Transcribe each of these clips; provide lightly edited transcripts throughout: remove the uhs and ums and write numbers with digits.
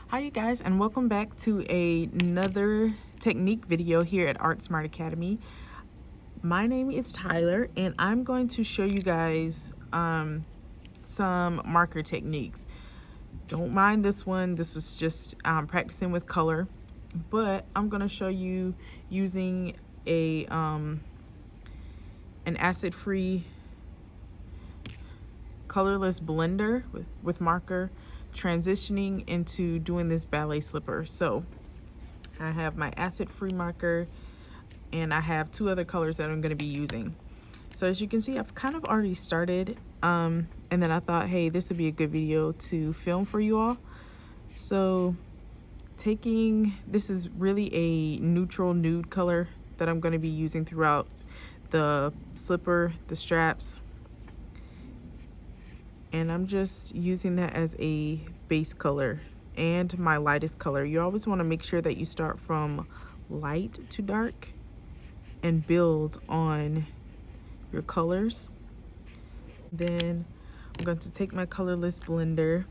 Hi you guys, and welcome back to another technique video here at Art Smart Academy. My name is Tyler and I'm going to show you guys some marker techniques. Don't mind this one. This was just practicing with color, but I'm going to show you using an acid-free colorless blender with marker, transitioning into doing this ballet slipper. So I have my acid-free marker and I have two other colors that I'm going to be using. So as you can see, I've kind of already started and then I thought, hey, this would be a good video to film for you all. So this is really a neutral nude color that I'm going to be using throughout the slipper, the straps, and I'm just using that as a base color and my lightest color. You always want to make sure that you start from light to dark and build on your colors. Then I'm going to take my colorless blender,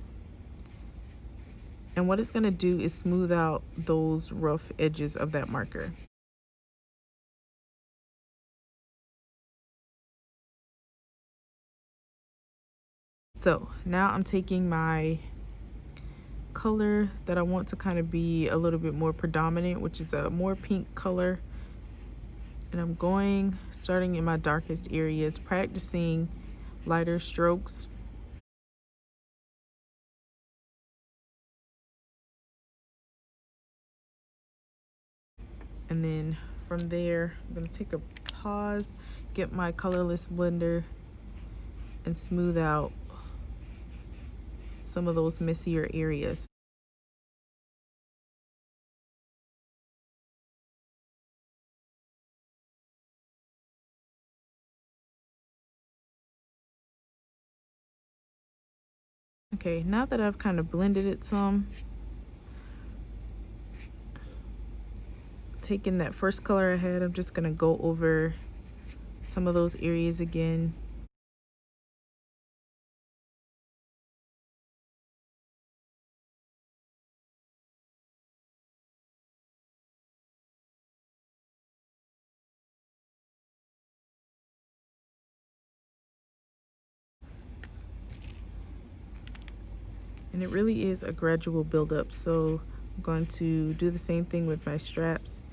and what it's going to do is smooth out those rough edges of that marker. So now I'm taking my color that I want to kind of be a little bit more predominant, which is a more pink color, and I'm starting in my darkest areas, practicing lighter strokes. And then from there, I'm going to take a pause, get my colorless blender, and smooth out some of those messier areas. Okay, now that I've kind of blended it some, taking that first color I had, I'm just going to go over some of those areas again. And it really is a gradual buildup, so I'm going to do the same thing with my straps.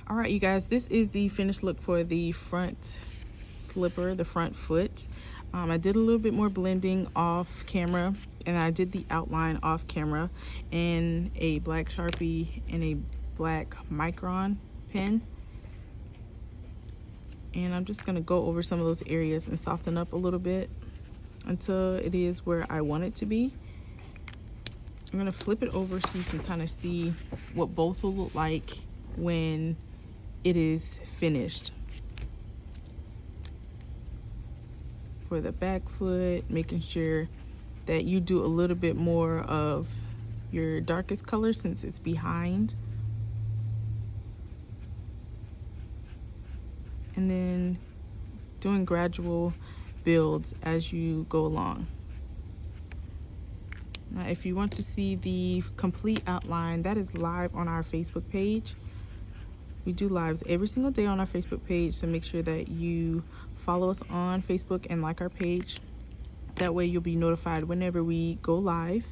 All right, you guys, this is the finished look for the front slipper, the front foot. I did a little bit more blending off camera, and I did the outline off camera in a black Sharpie and a black Micron pen. And I'm just gonna go over some of those areas and soften up a little bit until it is where I want it to be. I'm gonna flip it over so you can kind of see what both will look like when it is finished. For the back foot, making sure that you do a little bit more of your darkest color since it's behind, and then doing gradual builds as you go along. Now, if you want to see the complete outline, that is live on our Facebook page. We do lives every single day on our Facebook page, so make sure that you follow us on Facebook and like our page. That way you'll be notified whenever we go live.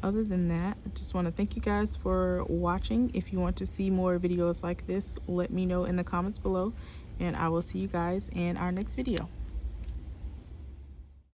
Other than that, I just want to thank you guys for watching. If you want to see more videos like this, let me know in the comments below, and I will see you guys in our next video.